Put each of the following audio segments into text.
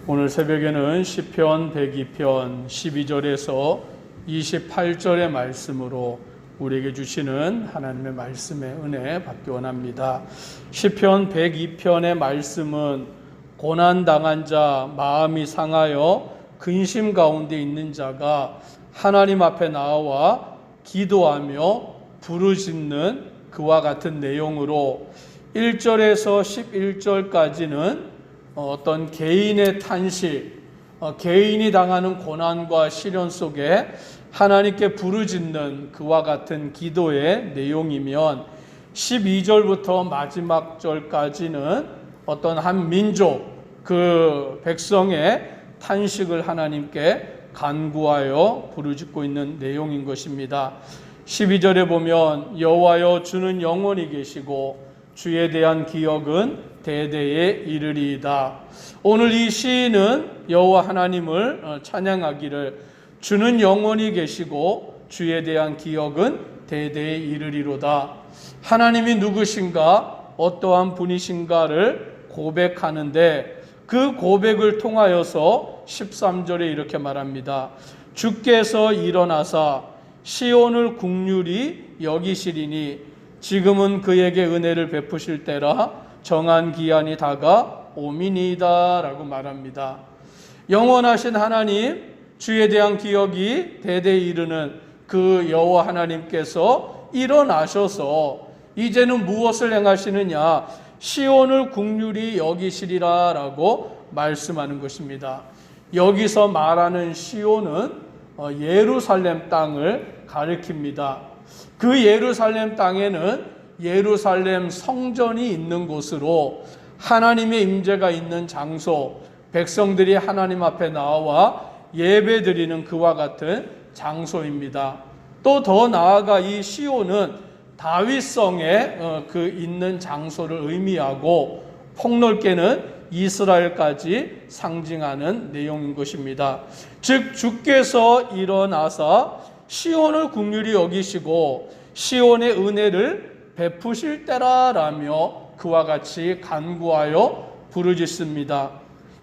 오늘 새벽에는 시편 102편 12절에서 28절의 말씀으로 우리에게 주시는 하나님의 말씀의 은혜 받기 원합니다. 시편 102편의 말씀은 고난당한 자, 마음이 상하여 근심 가운데 있는 자가 하나님 앞에 나와 기도하며 부르짖는 그와 같은 내용으로 1절에서 11절까지는 어떤 개인의 탄식, 개인이 당하는 고난과 시련 속에 하나님께 부르짖는 그와 같은 기도의 내용이면 12절부터 마지막 절까지는 어떤 한 민족, 그 백성의 탄식을 하나님께 간구하여 부르짖고 있는 내용인 것입니다. 12절에 보면 여호와여 주는 영원히 계시고 주에 대한 기억은 대대에 이르리이다. 오늘 이 시인은 여호와 하나님을 찬양하기를 주는 영원히 계시고 주에 대한 기억은 대대에 이르리로다. 하나님이 누구신가, 어떠한 분이신가를 고백하는데 그 고백을 통하여서 13절에 이렇게 말합니다. 주께서 일어나사 시온을 긍휼히 여기시리니 지금은 그에게 은혜를 베푸실 때라 정한 기한이 다가오미니이다 라고 말합니다. 영원하신 하나님, 주에 대한 기억이 대대에 이르는 그 여호와 하나님께서 일어나셔서 이제는 무엇을 행하시느냐, 시온을 긍휼히 여기시리라 라고 말씀하는 것입니다. 여기서 말하는 시온은 예루살렘 땅을 가리킵니다. 그 예루살렘 땅에는 예루살렘 성전이 있는 곳으로 하나님의 임재가 있는 장소, 백성들이 하나님 앞에 나와 예배드리는 그와 같은 장소입니다. 또 더 나아가 이 시온은 다윗성에 그 있는 장소를 의미하고 폭넓게는 이스라엘까지 상징하는 내용인 것입니다. 즉 주께서 일어나사 시온을 긍휼히 여기시고 시온의 은혜를 베푸실 때라라며 그와 같이 간구하여 부르짖습니다.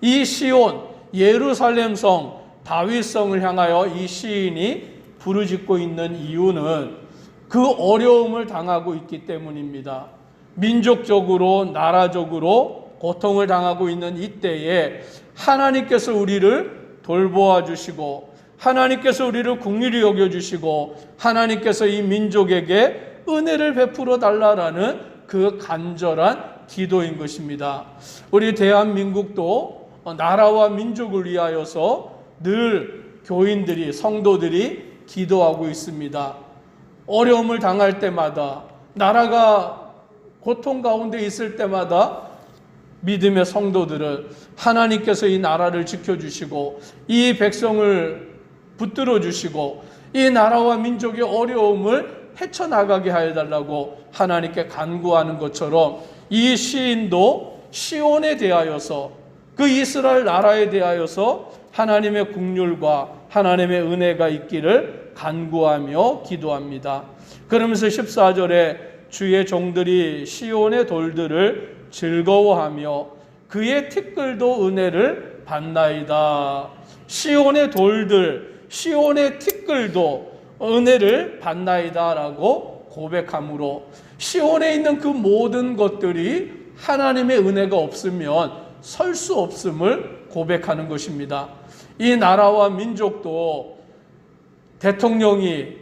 이 시온, 예루살렘 성, 다윗성을 향하여 이 시인이 부르짖고 있는 이유는 그 어려움을 당하고 있기 때문입니다. 민족적으로, 나라적으로 고통을 당하고 있는 이때에 하나님께서 우리를 돌보아 주시고 하나님께서 우리를 긍휼히 여겨주시고 하나님께서 이 민족에게 은혜를 베풀어 달라라는 그 간절한 기도인 것입니다. 우리 대한민국도 나라와 민족을 위하여서 늘 교인들이, 성도들이 기도하고 있습니다. 어려움을 당할 때마다, 나라가 고통 가운데 있을 때마다 믿음의 성도들은 하나님께서 이 나라를 지켜주시고 이 백성을 붙들어 주시고 이 나라와 민족의 어려움을 헤쳐나가게 하여달라고 하나님께 간구하는 것처럼 이 시인도 시온에 대하여서, 그 이스라엘 나라에 대하여서 하나님의 긍휼과 하나님의 은혜가 있기를 간구하며 기도합니다. 그러면서 14절에 주의 종들이 시온의 돌들을 즐거워하며 그의 티끌도 은혜를 받나이다. 시온의 돌들, 시온의 티끌도 은혜를 받나이다 라고 고백함으로 시온에 있는 그 모든 것들이 하나님의 은혜가 없으면 설 수 없음을 고백하는 것입니다. 이 나라와 민족도 대통령이,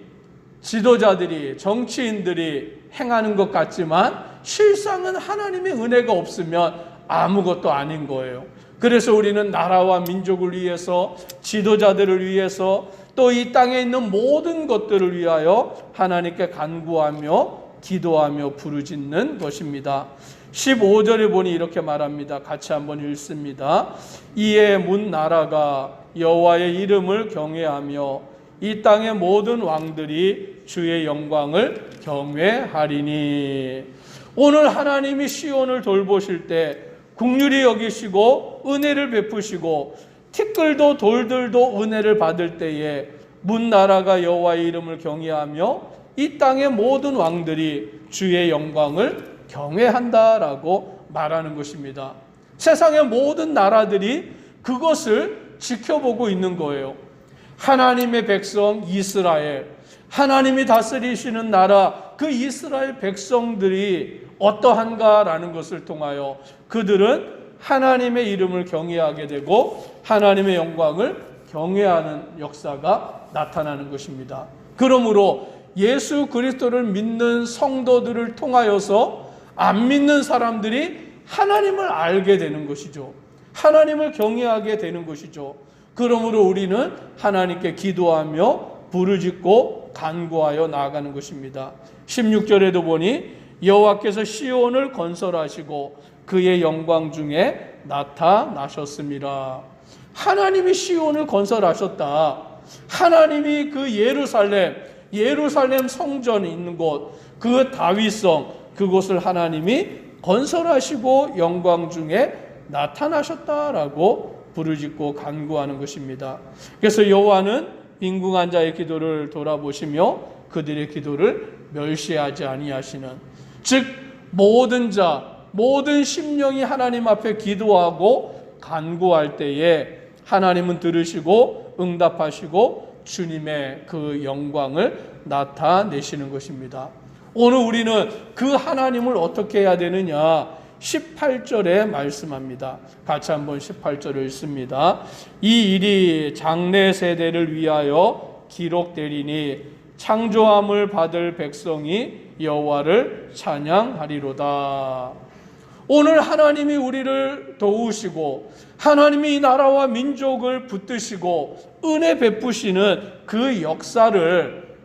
지도자들이, 정치인들이 행하는 것 같지만 실상은 하나님의 은혜가 없으면 아무것도 아닌 거예요. 그래서 우리는 나라와 민족을 위해서, 지도자들을 위해서, 또 이 땅에 있는 모든 것들을 위하여 하나님께 간구하며 기도하며 부르짖는 것입니다. 15절에 보니 이렇게 말합니다. 같이 한번 읽습니다. 이에 문 나라가 여호와의 이름을 경외하며 이 땅의 모든 왕들이 주의 영광을 경외하리니. 오늘 하나님이 시온을 돌보실 때 긍휼히 여기시고 은혜를 베푸시고 티끌도 돌들도 은혜를 받을 때에 문 나라가 여호와의 이름을 경외하며 이 땅의 모든 왕들이 주의 영광을 경외한다라고 말하는 것입니다. 세상의 모든 나라들이 그것을 지켜보고 있는 거예요. 하나님의 백성 이스라엘, 하나님이 다스리시는 나라, 그 이스라엘 백성들이 어떠한가라는 것을 통하여 그들은 하나님의 이름을 경외하게 되고 하나님의 영광을 경외하는 역사가 나타나는 것입니다. 그러므로 예수 그리스도를 믿는 성도들을 통하여서 안 믿는 사람들이 하나님을 알게 되는 것이죠. 하나님을 경외하게 되는 것이죠. 그러므로 우리는 하나님께 기도하며 부르짖고 간구하여 나아가는 것입니다. 16절에도 보니 여호와께서 시온을 건설하시고 그의 영광 중에 나타나셨습니다. 하나님이 시온을 건설하셨다. 하나님이 그 예루살렘 성전이 있는 곳, 그 다윗성, 그곳을 하나님이 건설하시고 영광 중에 나타나셨다라고 부르짖고 간구하는 것입니다. 그래서 여호와는 빈궁한 자의 기도를 돌아보시며 그들의 기도를 멸시하지 아니하시는, 즉 모든 자, 모든 심령이 하나님 앞에 기도하고 간구할 때에 하나님은 들으시고 응답하시고 주님의 그 영광을 나타내시는 것입니다. 오늘 우리는 그 하나님을 어떻게 해야 되느냐? 18절에 말씀합니다. 같이 한번 18절을 읽습니다. 이 일이 장래 세대를 위하여 기록되리니 창조함을 받을 백성이 여호와를 찬양하리로다. 오늘 하나님이 우리를 도우시고 하나님이 이 나라와 민족을 붙드시고 은혜 베푸시는 그 역사를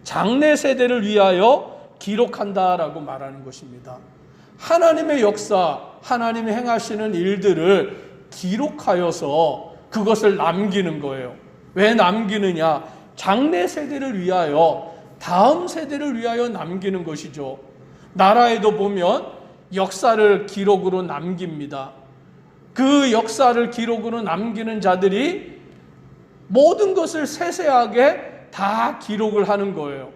장래 세대를 위하여 기록한다라고 말하는 것입니다. 하나님의 역사, 하나님이 행하시는 일들을 기록하여서 그것을 남기는 거예요. 왜 남기느냐? 장래 세대를 위하여, 다음 세대를 위하여 남기는 것이죠. 나라에도 보면 역사를 기록으로 남깁니다. 그 역사를 기록으로 남기는 자들이 모든 것을 세세하게 다 기록을 하는 거예요.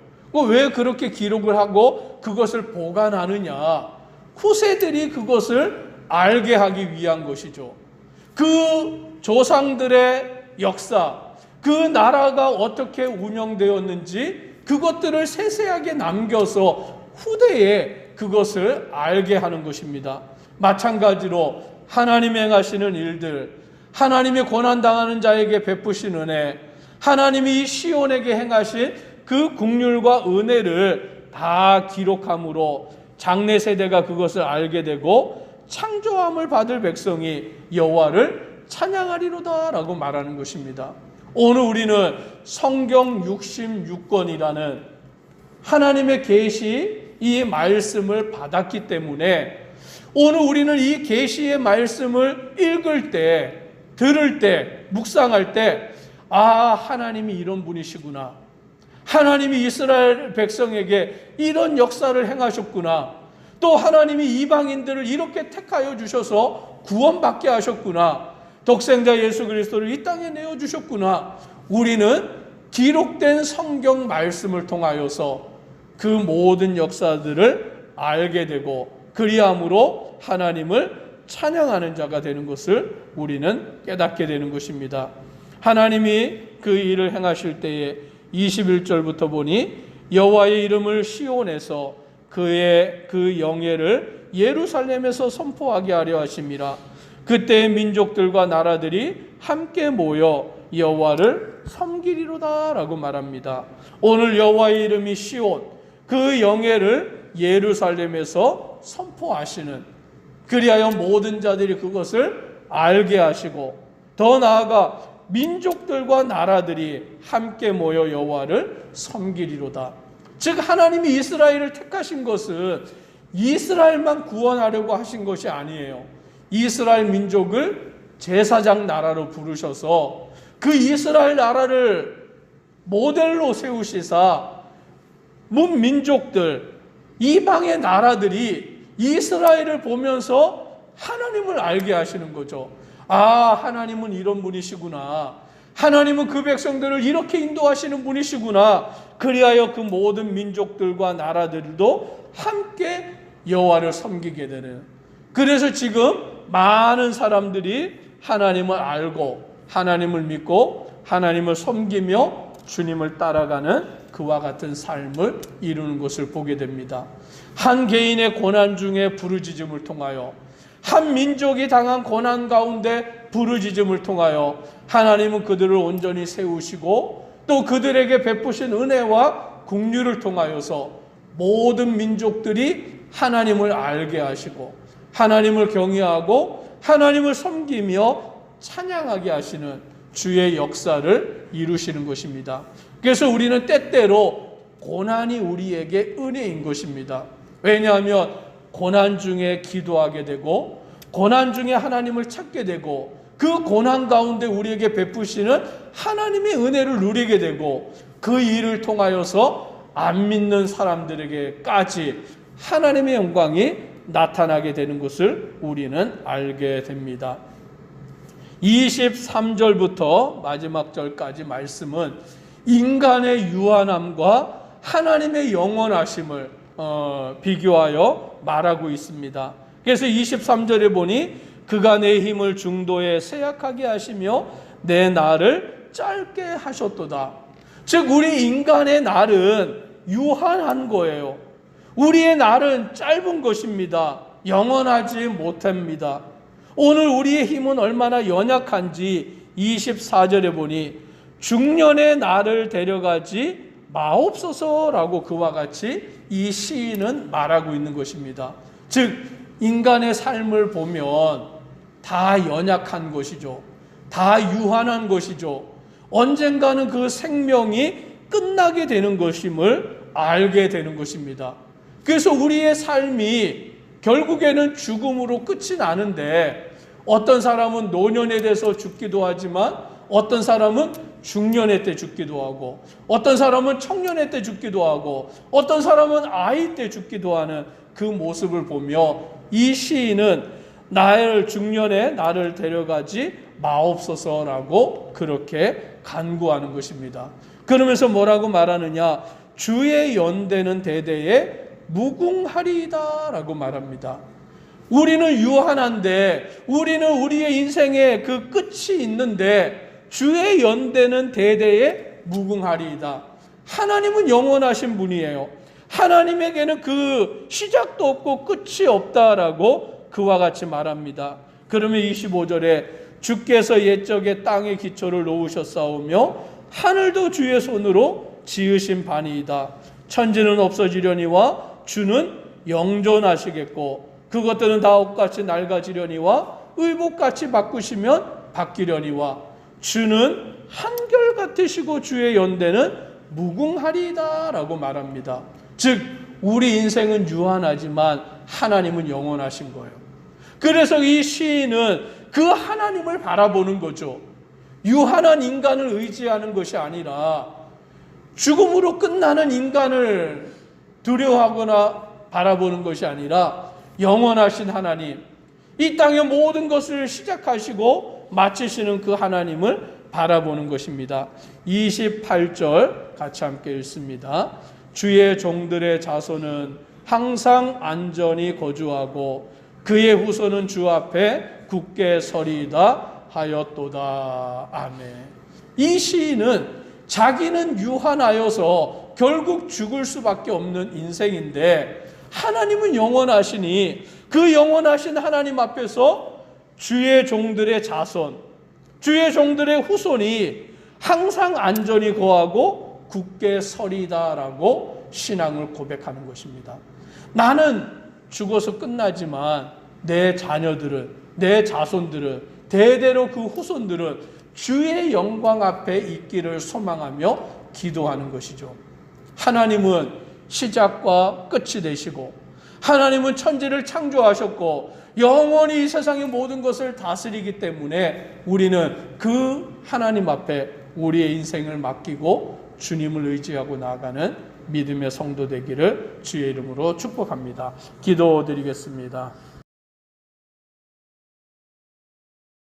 왜 그렇게 기록을 하고 그것을 보관하느냐? 후세들이 그것을 알게 하기 위한 것이죠. 그 조상들의 역사, 그 나라가 어떻게 운영되었는지 그것들을 세세하게 남겨서 후대에 그것을 알게 하는 것입니다. 마찬가지로 하나님이 행하시는 일들, 하나님이 고난당하는 자에게 베푸신 은혜, 하나님이 시온에게 행하신 그 긍휼과 은혜를 다 기록함으로 장래 세대가 그것을 알게 되고 창조함을 받을 백성이 여호와를 찬양하리로다라고 말하는 것입니다. 오늘 우리는 성경 66권이라는 하나님의 계시 이 말씀을 받았기 때문에 오늘 우리는 이 계시의 말씀을 읽을 때, 들을 때, 묵상할 때 하나님이 이런 분이시구나. 하나님이 이스라엘 백성에게 이런 역사를 행하셨구나. 또 하나님이 이방인들을 이렇게 택하여 주셔서 구원받게 하셨구나. 독생자 예수 그리스도를 이 땅에 내어주셨구나. 우리는 기록된 성경 말씀을 통하여서 그 모든 역사들을 알게 되고 그리함으로 하나님을 찬양하는 자가 되는 것을 우리는 깨닫게 되는 것입니다. 하나님이 그 일을 행하실 때에 21절부터 보니 여호와의 이름을 시온에서 그의 그 영예를 예루살렘에서 선포하게 하려 하심이라. 그때 민족들과 나라들이 함께 모여 여호와를 섬기리로다라고 말합니다. 오늘 여호와의 이름이 시온, 그 영예를 예루살렘에서 선포하시는, 그리하여 모든 자들이 그것을 알게 하시고 더 나아가 민족들과 나라들이 함께 모여 여호와를 섬기리로다. 즉 하나님이 이스라엘을 택하신 것은 이스라엘만 구원하려고 하신 것이 아니에요. 이스라엘 민족을 제사장 나라로 부르셔서 그 이스라엘 나라를 모델로 세우시사 문민족들, 이방의 나라들이 이스라엘을 보면서 하나님을 알게 하시는 거죠. 하나님은 이런 분이시구나. 하나님은 그 백성들을 이렇게 인도하시는 분이시구나. 그리하여 그 모든 민족들과 나라들도 함께 여호와를 섬기게 되는. 그래서 지금 많은 사람들이 하나님을 알고 하나님을 믿고 하나님을 섬기며 주님을 따라가는 그와 같은 삶을 이루는 것을 보게 됩니다. 한 개인의 고난 중에 부르짖음을 통하여, 한 민족이 당한 고난 가운데 부르짖음을 통하여 하나님은 그들을 온전히 세우시고 또 그들에게 베푸신 은혜와 긍휼을 통하여서 모든 민족들이 하나님을 알게 하시고 하나님을 경외하고 하나님을 섬기며 찬양하게 하시는 주의 역사를 이루시는 것입니다. 그래서 우리는 때때로 고난이 우리에게 은혜인 것입니다. 왜냐하면 고난 중에 기도하게 되고 고난 중에 하나님을 찾게 되고 그 고난 가운데 우리에게 베푸시는 하나님의 은혜를 누리게 되고 그 일을 통하여서 안 믿는 사람들에게까지 하나님의 영광이 나타나게 되는 것을 우리는 알게 됩니다. 23절부터 마지막 절까지 말씀은 인간의 유한함과 하나님의 영원하심을 비교하여 말하고 있습니다. 그래서 23절에 보니 그가 내 힘을 중도에 쇠약하게 하시며 내 날을 짧게 하셨도다. 즉 우리 인간의 날은 유한한 거예요. 우리의 날은 짧은 것입니다. 영원하지 못합니다. 오늘 우리의 힘은 얼마나 연약한지 24절에 보니 중년의 날을 데려가지 마옵소서라고 그와 같이 이 시인은 말하고 있는 것입니다. 즉 인간의 삶을 보면 다 연약한 것이죠. 다 유한한 것이죠. 언젠가는 그 생명이 끝나게 되는 것임을 알게 되는 것입니다. 그래서 우리의 삶이 결국에는 죽음으로 끝이 나는데 어떤 사람은 노년에 돼서 죽기도 하지만 어떤 사람은 중년의 때 죽기도 하고 어떤 사람은 청년의 때 죽기도 하고 어떤 사람은 아이 때 죽기도 하는 그 모습을 보며 이 시인은 나의 중년에 나를 데려가지 마옵소서라고 그렇게 간구하는 것입니다. 그러면서 뭐라고 말하느냐? 주의 연대는 대대에 무궁하리이다 라고 말합니다. 우리는 유한한데 우리는 우리의 인생에 그 끝이 있는데 주의 연대는 대대에 무궁하리이다. 하나님은 영원하신 분이에요. 하나님에게는 그 시작도 없고 끝이 없다라고 그와 같이 말합니다. 그러면 25절에 주께서 옛적에 땅의 기초를 놓으셨사오며 하늘도 주의 손으로 지으신 바니이다. 천지는 없어지려니와 주는 영존하시겠고 그것들은 다 옷같이 낡아지려니와 의복같이 바꾸시면 바뀌려니와 주는 한결같으시고 주의 연대는 무궁하리이다 라고 말합니다. 즉 우리 인생은 유한하지만 하나님은 영원하신 거예요. 그래서 이 시인은 그 하나님을 바라보는 거죠. 유한한 인간을 의지하는 것이 아니라 죽음으로 끝나는 인간을 두려워하거나 바라보는 것이 아니라 영원하신 하나님, 이 땅의 모든 것을 시작하시고 마치시는 그 하나님을 바라보는 것입니다. 28절 같이 함께 읽습니다. 주의 종들의 자손은 항상 안전히 거주하고 그의 후손은 주 앞에 굳게 서리이다 하였도다. 아멘. 이 시인은 자기는 유한하여서 결국 죽을 수밖에 없는 인생인데 하나님은 영원하시니 그 영원하신 하나님 앞에서 주의 종들의 자손, 주의 종들의 후손이 항상 안전히 거하고 굳게 서리다라고 신앙을 고백하는 것입니다. 나는 죽어서 끝나지만 내 자녀들은, 내 자손들은, 대대로 그 후손들은 주의 영광 앞에 있기를 소망하며 기도하는 것이죠. 하나님은 시작과 끝이 되시고 하나님은 천지를 창조하셨고 영원히 이 세상의 모든 것을 다스리기 때문에 우리는 그 하나님 앞에 우리의 인생을 맡기고 주님을 의지하고 나아가는 믿음의 성도 되기를 주의 이름으로 축복합니다. 기도드리겠습니다.